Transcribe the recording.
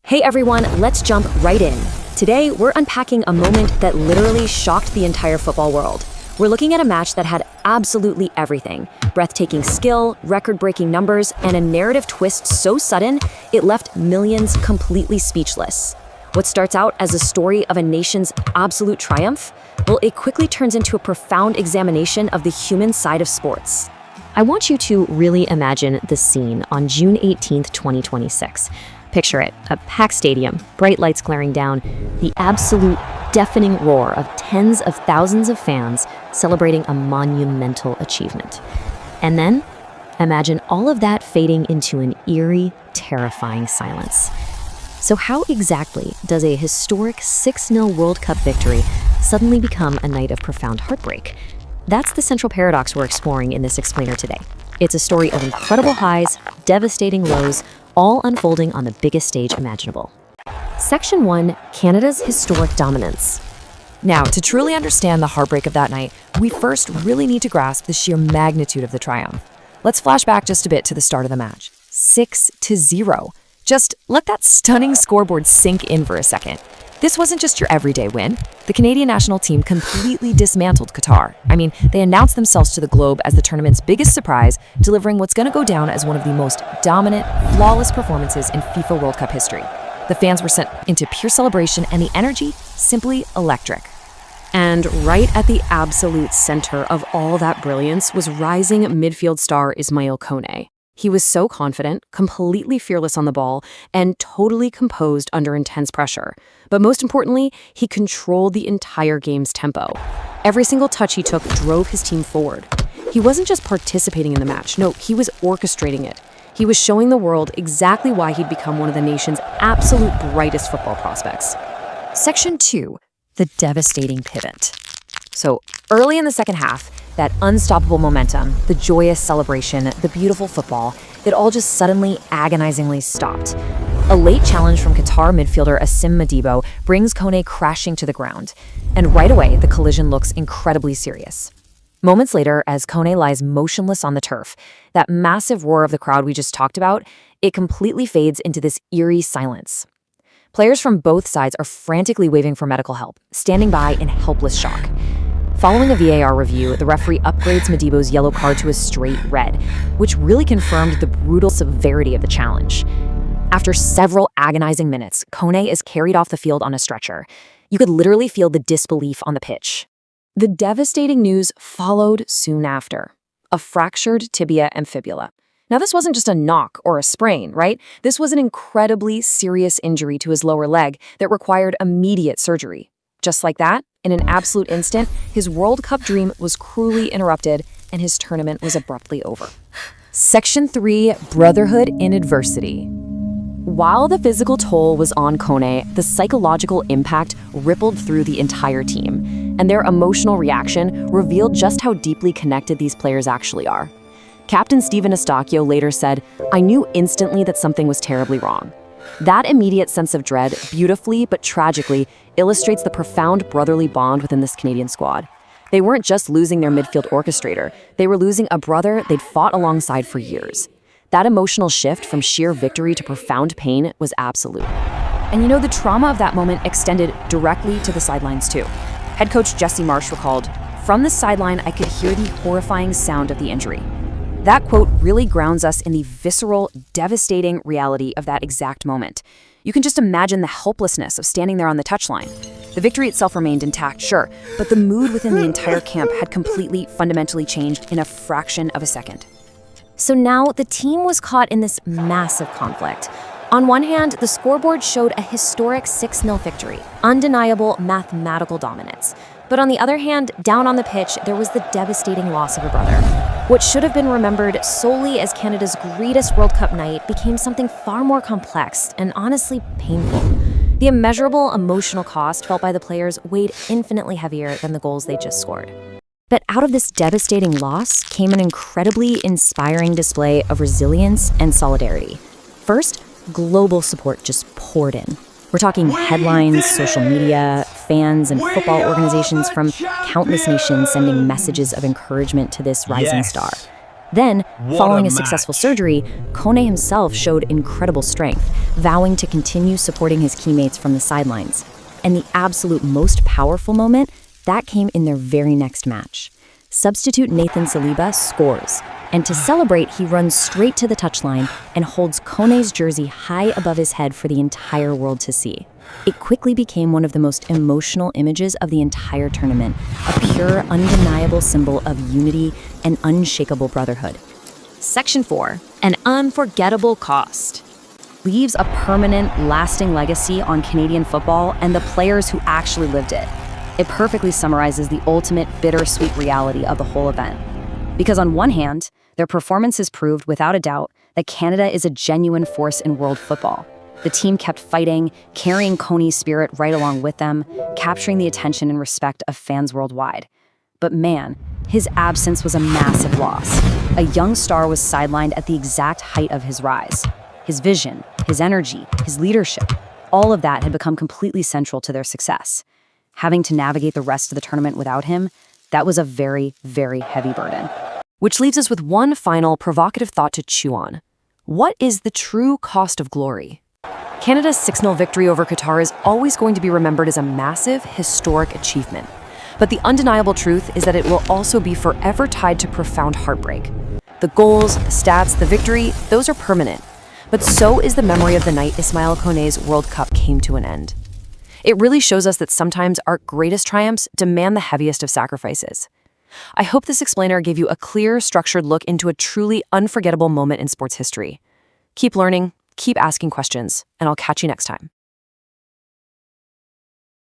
Hey everyone, let's jump right in. Today, we're unpacking a moment that literally shocked the entire football world. We're looking at a match that had absolutely everything. Breathtaking skill, record-breaking numbers, and a narrative twist so sudden, it left millions completely speechless. What starts out as a story of a nation's absolute triumph, well, it quickly turns into a profound examination of the human side of sports. I want you to really imagine the scene on June 18th, 2026. Picture it, a packed stadium, bright lights glaring down, the absolute deafening roar of tens of thousands of fans celebrating a monumental achievement. And then, imagine all of that fading into an eerie, terrifying silence. So how exactly does a historic 6-0 World Cup victory suddenly become a night of profound heartbreak? That's the central paradox we're exploring in this explainer today. It's a story of incredible highs, devastating lows, all unfolding on the biggest stage imaginable. Section 1, Canada's historic dominance. Now, to truly understand the heartbreak of that night, we first really need to grasp the sheer magnitude of the triumph. Let's flash back just a bit to the start of the match. 6-0. Just let that stunning scoreboard sink in for a second. This wasn't just your everyday win. The Canadian national team completely dismantled Qatar. They announced themselves to the globe as the tournament's biggest surprise, delivering what's going to go down as one of the most dominant, flawless performances in FIFA World Cup history. The fans were sent into pure celebration, and the energy, simply electric. And right at the absolute center of all that brilliance was rising midfield star Ismaël Koné. He was so confident, completely fearless on the ball, and totally composed under intense pressure. But most importantly, he controlled the entire game's tempo. Every single touch he took drove his team forward. He wasn't just participating in the match, no, he was orchestrating it. He was showing the world exactly why he'd become one of the nation's absolute brightest football prospects. Section 2, the devastating pivot. So early in the second half, that unstoppable momentum, the joyous celebration, the beautiful football, it all just suddenly, agonizingly stopped. A late challenge from Qatar midfielder Asim Madibo brings Kone crashing to the ground. And right away, the collision looks incredibly serious. Moments later, as Kone lies motionless on the turf, that massive roar of the crowd we just talked about, it completely fades into this eerie silence. Players from both sides are frantically waving for medical help, standing by in helpless shock. Following a VAR review, the referee upgrades Madibo's yellow card to a straight red, which really confirmed the brutal severity of the challenge. After several agonizing minutes, Kone is carried off the field on a stretcher. You could literally feel the disbelief on the pitch. The devastating news followed soon after: a fractured tibia and fibula. Now, this wasn't just a knock or a sprain, right? This was an incredibly serious injury to his lower leg that required immediate surgery. Just like that, in an absolute instant, his World Cup dream was cruelly interrupted and his tournament was abruptly over. Section 3, Brotherhood in Adversity. While the physical toll was on Kone, the psychological impact rippled through the entire team, and their emotional reaction revealed just how deeply connected these players actually are. Captain Steven Eustáquio later said, "I knew instantly that something was terribly wrong." That immediate sense of dread, beautifully but tragically, illustrates the profound brotherly bond within this Canadian squad. They weren't just losing their midfield orchestrator, they were losing a brother they'd fought alongside for years. That emotional shift from sheer victory to profound pain was absolute. And the trauma of that moment extended directly to the sidelines too. Head coach Jesse Marsh recalled, "From the sideline, I could hear the horrifying sound of the injury." That quote really grounds us in the visceral, devastating reality of that exact moment. You can just imagine the helplessness of standing there on the touchline. The victory itself remained intact, sure, but the mood within the entire camp had completely, fundamentally changed in a fraction of a second. So now the team was caught in this massive conflict. On one hand, the scoreboard showed a historic 6-0 victory, undeniable mathematical dominance. But on the other hand, down on the pitch, there was the devastating loss of a brother. What should have been remembered solely as Canada's greatest World Cup night became something far more complex and honestly painful. The immeasurable emotional cost felt by the players weighed infinitely heavier than the goals they just scored. But out of this devastating loss came an incredibly inspiring display of resilience and solidarity. First, global support just poured in. We're talking headlines, social media, fans, and football organizations from countless nations sending messages of encouragement to this rising star. Then, What following a a successful match. surgery, Kone himself showed incredible strength, vowing to continue supporting his teammates from the sidelines. And the absolute most powerful moment, that came in their very next match. Substitute Nathan Saliba scores, and to celebrate, he runs straight to the touchline and holds Kone's jersey high above his head for the entire world to see. It quickly became one of the most emotional images of the entire tournament, a pure, undeniable symbol of unity and unshakable brotherhood. Section 4. An unforgettable cost. Leaves a permanent, lasting legacy on Canadian football and the players who actually lived it. It perfectly summarizes the ultimate bittersweet reality of the whole event. Because on one hand, their performances proved without a doubt that Canada is a genuine force in world football. The team kept fighting, carrying Kone's spirit right along with them, capturing the attention and respect of fans worldwide. But man, his absence was a massive loss. A young star was sidelined at the exact height of his rise. His vision, his energy, his leadership, all of that had become completely central to their success. Having to navigate the rest of the tournament without him, that was a very, very heavy burden. Which leaves us with one final provocative thought to chew on. What is the true cost of glory? Canada's 6-0 victory over Qatar is always going to be remembered as a massive, historic achievement. But the undeniable truth is that it will also be forever tied to profound heartbreak. The goals, the stats, the victory, those are permanent. But so is the memory of the night Ismael Koné's World Cup came to an end. It really shows us that sometimes our greatest triumphs demand the heaviest of sacrifices. I hope this explainer gave you a clear, structured look into a truly unforgettable moment in sports history. Keep learning, keep asking questions, and I'll catch you next time.